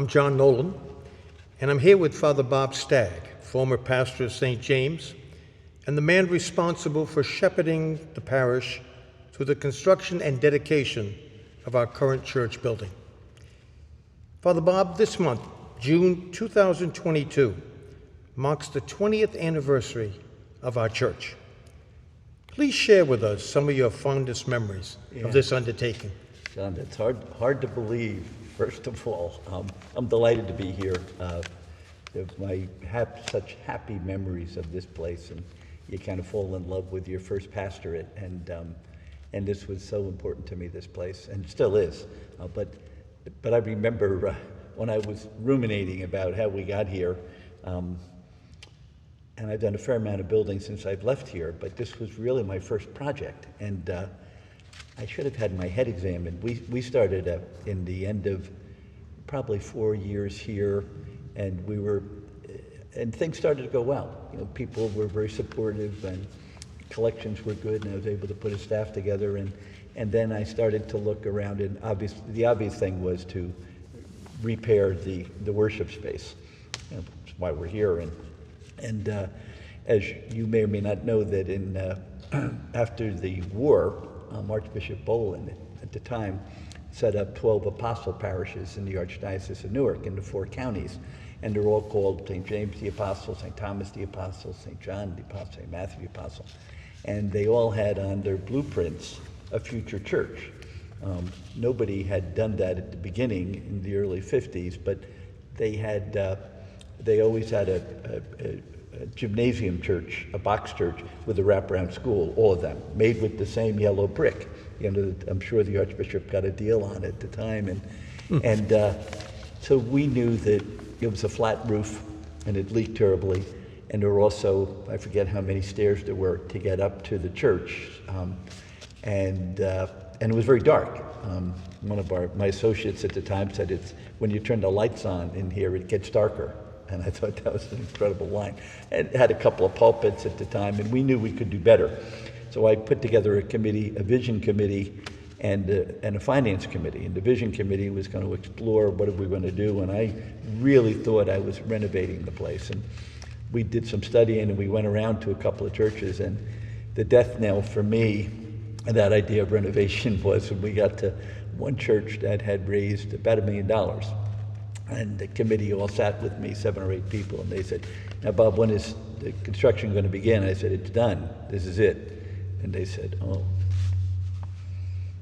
John Nolan, and I'm here with Father Bob Stagg, former pastor of St. James, and the man responsible for shepherding the parish through the construction and dedication of our current church building. Father Bob, this month, June 2022, marks the 20th anniversary of our church. Please share with us some of your fondest memories of this undertaking. John, it's hard to believe, first of all. I'm delighted to be here. I have such happy memories of this place, and you kind of fall in love with your first pastorate, and this was so important to me, this place, and still is. But I remember when I was ruminating about how we got here, and I've done a fair amount of building since I've left here, but this was really my first project, and I should have had my head examined. We started in the end of probably 4 years here, and things started to go well. You know, people were very supportive, and collections were good, and I was able to put a staff together, and then I started to look around, and the obvious thing was to repair the worship space. You know, that's why we're here, and as you may or may not know, that after the war, Archbishop Boland at the time set up 12 apostle parishes in the Archdiocese of Newark in the 4 counties, and they're all called St. James the Apostle, St. Thomas the Apostle, St. John the Apostle, St. Matthew the Apostle, and they all had on their blueprints a future church. Nobody had done that at the beginning in the early 50s, but they always had a gymnasium church, a box church with a wraparound school, all of them, made with the same yellow brick. You know, I'm sure the Archbishop got a deal on it at the time, and so we knew that it was a flat roof and it leaked terribly, and there were also, I forget how many stairs there were to get up to the church, and it was very dark. One of my associates at the time said, "It's when you turn the lights on in here, it gets darker." And I thought that was an incredible line. It had a couple of pulpits at the time, and we knew we could do better. So I put together a committee, a vision committee, and a finance committee. And the vision committee was going to explore what are we going to do, and I really thought I was renovating the place. And we did some studying, and we went around to a couple of churches, and the death knell for me, and that idea of renovation, was when we got to one church that had raised about $1 million. And the committee all sat with me, 7 or 8 people, and they said, "Now, Bob, when is the construction going to begin?" I said, "It's done. This is it." And they said, "Oh."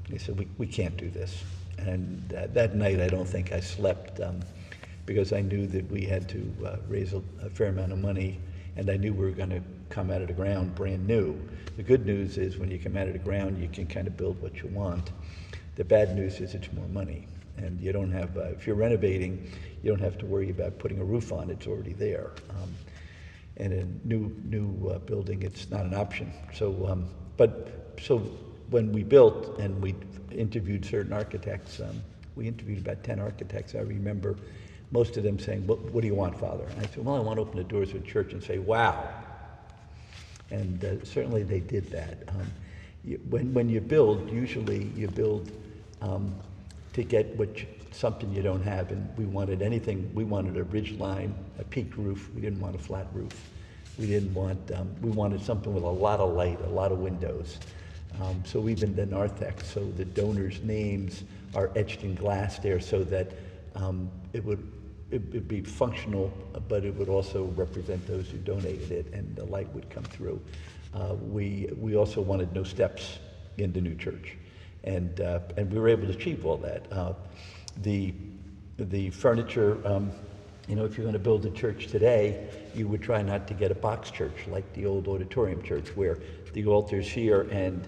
They said, we can't do this. And that night, I don't think I slept, because I knew that we had to raise a fair amount of money, and I knew we were going to come out of the ground brand new. The good news is when you come out of the ground, you can kind of build what you want. The bad news is it's more money. And you don't have, if you're renovating, you don't have to worry about putting a roof on, it's already there. And a new building, it's not an option. So, so when we built and we interviewed certain architects, we interviewed about 10 architects. I remember most of them saying, what do you want, Father? And I said, well, I want to open the doors of a church and say, wow. And certainly they did that. When you build, usually you build to get something you don't have, and we wanted a ridge line, a peaked roof. We didn't want a flat roof. We wanted something with a lot of light, a lot of windows. So we've been the narthex, so the donors' names are etched in glass there, so that it would be functional, but it would also represent those who donated it, and the light would come through. We also wanted no steps in the new church. And we were able to achieve all that. The furniture, you know, if you're going to build a church today, you would try not to get a box church like the old auditorium church, where the altar's here and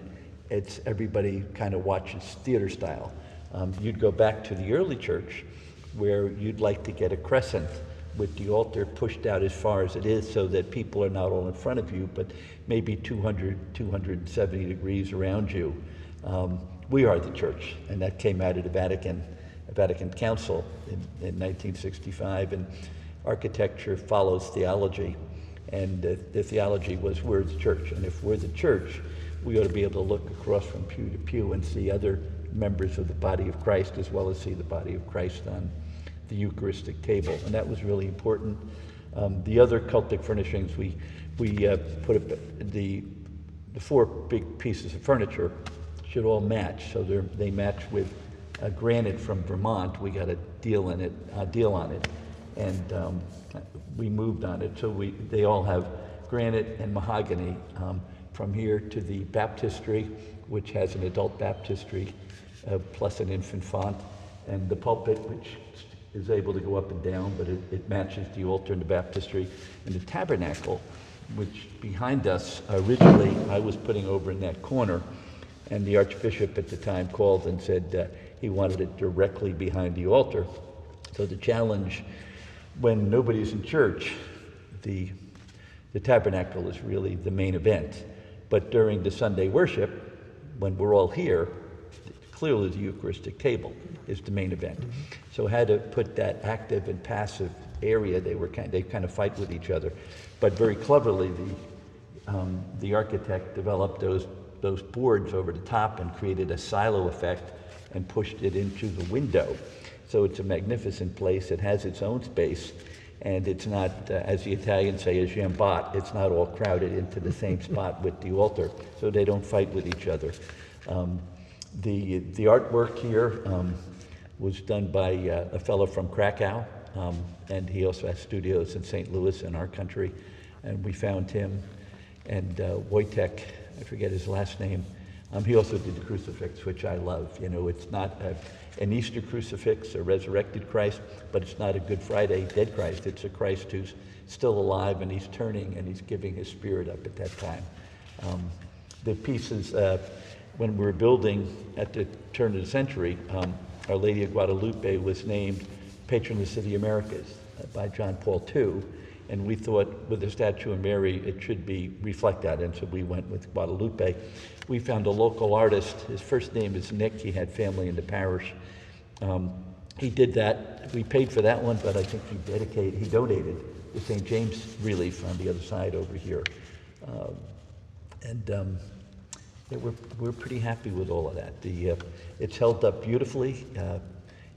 everybody kind of watches theater style. You'd go back to the early church, where you'd like to get a crescent with the altar pushed out as far as it is, so that people are not all in front of you, but maybe 270 degrees around you. We are the church, and that came out of the Vatican Council in 1965, and architecture follows theology, and the theology was we're the church, and if we're the church, we ought to be able to look across from pew to pew and see other members of the body of Christ, as well as see the body of Christ on the Eucharistic table, and that was really important. The other cultic furnishings, we put the four big pieces of furniture should all match, so they match with granite from Vermont. We got a deal on it, and we moved on it. So they all have granite and mahogany from here to the baptistry, which has an adult baptistry plus an infant font, and the pulpit, which is able to go up and down, but it matches the altar and the baptistry, and the tabernacle, which behind us, originally I was putting over in that corner, and the Archbishop at the time called and said he wanted it directly behind the altar. So the challenge, when nobody's in church, the tabernacle is really the main event. But during the Sunday worship, when we're all here, clearly the Eucharistic table is the main event. So had to put that active and passive area. They kind of fight with each other, but very cleverly the architect developed those boards over the top and created a silo effect and pushed it into the window. So it's a magnificent place. It has its own space, and it's not, as the Italians say, a jambot. It's not all crowded into the same spot with the altar, so they don't fight with each other. The artwork here was done by a fellow from Krakow, and he also has studios in St. Louis in our country, and we found him. And Wojtek, I forget his last name, he also did the crucifix, which I love. You know, it's not an Easter crucifix, a resurrected Christ, but it's not a Good Friday dead Christ. It's a Christ who's still alive, and he's turning, and he's giving his spirit up at that time. The pieces, when we were building at the turn of the century, Our Lady of Guadalupe was named Patroness of the Americas by John Paul II, and we thought with the statue of Mary it should reflect that, and so we went with Guadalupe. We found a local artist. His first name is Nick. He had family in the parish. He did that. We paid for that one, but I think he donated the St. James relief on the other side over here. Yeah, we're pretty happy with all of that. It's held up beautifully,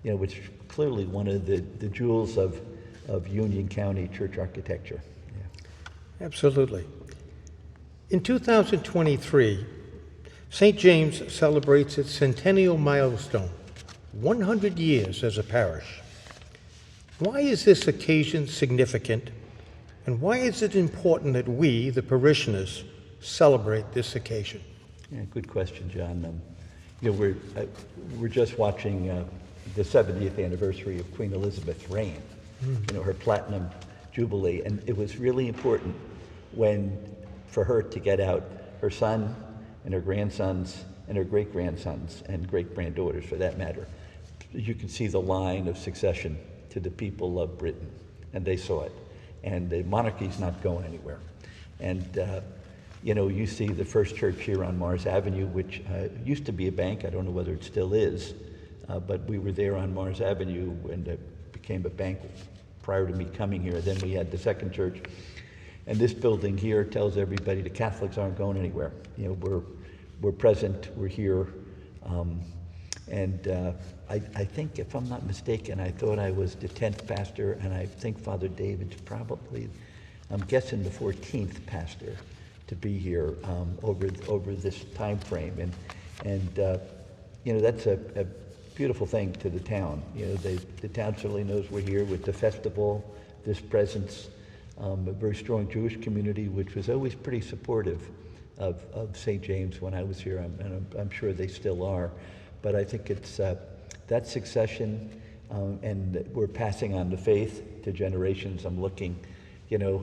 which is clearly one of the jewels of Union County church architecture. Yeah. Absolutely. In 2023, St. James celebrates its centennial milestone, 100 years as a parish. Why is this occasion significant, and why is it important that we, the parishioners, celebrate this occasion? Yeah, good question, John. We're just watching the 70th anniversary of Queen Elizabeth's reign. Her platinum jubilee, and it was really important for her to get out her son and her grandsons and her great-grandsons and great-granddaughters, for that matter. You can see the line of succession to the people of Britain, and they saw it. And the monarchy's not going anywhere. And you see the first church here on Mars Avenue, which used to be a bank. I don't know whether it still is, but we were there on Mars Avenue when it became a bank prior to me coming here. Then we had the second church. And this building here tells everybody the Catholics aren't going anywhere. We're present, we're here. I think, if I'm not mistaken, I thought I was the 10th pastor, and I think Father David's probably, I'm guessing, the 14th pastor to be here over this time frame. And that's a beautiful thing to the town. The town certainly knows we're here with the festival, this presence, a very strong Jewish community, which was always pretty supportive of St. James when I was here, and I'm sure they still are. But I think it's that succession, and we're passing on the faith to generations. I'm looking,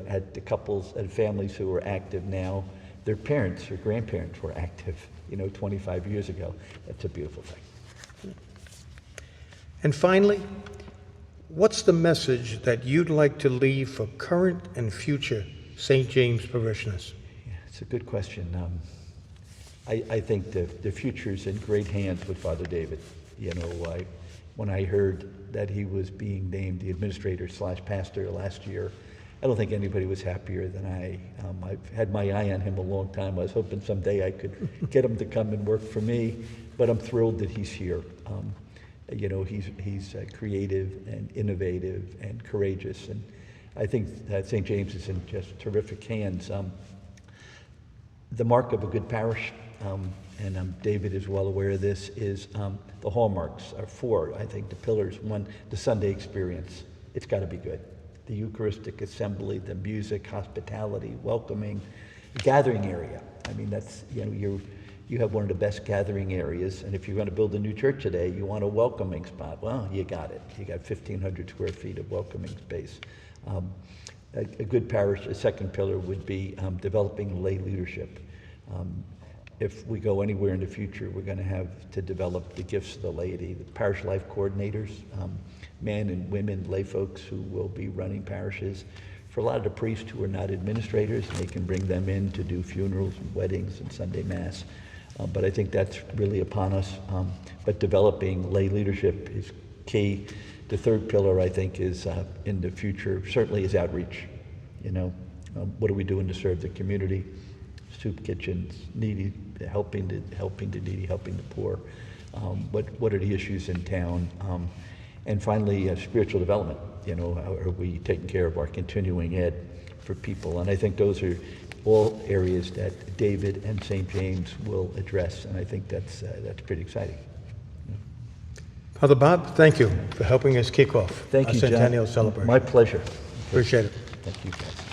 at the couples and families who are active now. Their parents or grandparents were active, 25 years ago. That's a beautiful thing. And finally, what's the message that you'd like to leave for current and future St. James parishioners? Yeah, it's a good question. I think the future's in great hands with Father David. When I heard that he was being named the administrator/pastor last year, I don't think anybody was happier than I. I've had my eye on him a long time. I was hoping someday I could get him to come and work for me, but I'm thrilled that he's here. You know, he's creative and innovative and courageous, and I think that St. James is in just terrific hands. The mark of a good parish, and David is well aware of this, is the hallmarks are four, I think, the pillars. One, the Sunday experience. It's got to be good. The Eucharistic assembly, the music, hospitality, welcoming, gathering area. I mean, that's, you know, you have one of the best gathering areas, and if you're going to build a new church today, you want a welcoming spot. Well, you got it. You got 1,500 square feet of welcoming space. A good parish, a second pillar would be developing lay leadership. If we go anywhere in the future, we're going to have to develop the gifts of the laity, the parish life coordinators, men and women, lay folks who will be running parishes. For a lot of the priests who are not administrators, they can bring them in to do funerals and weddings and Sunday Mass. But I think that's really upon us. But developing lay leadership is key. The third pillar, I think, is in the future, certainly is outreach. You know, what are we doing to serve the community? Soup kitchens, needy, helping the needy, helping the poor. What are the issues in town? And finally, spiritual development. You know, how are we taking care of our continuing ed for people? And I think those are all areas that David and St. James will address, and I think that's pretty exciting. Father Bob, thank you for helping us kick off Thank our you, John. Centennial celebration. My pleasure. Appreciate it. Thank you, guys.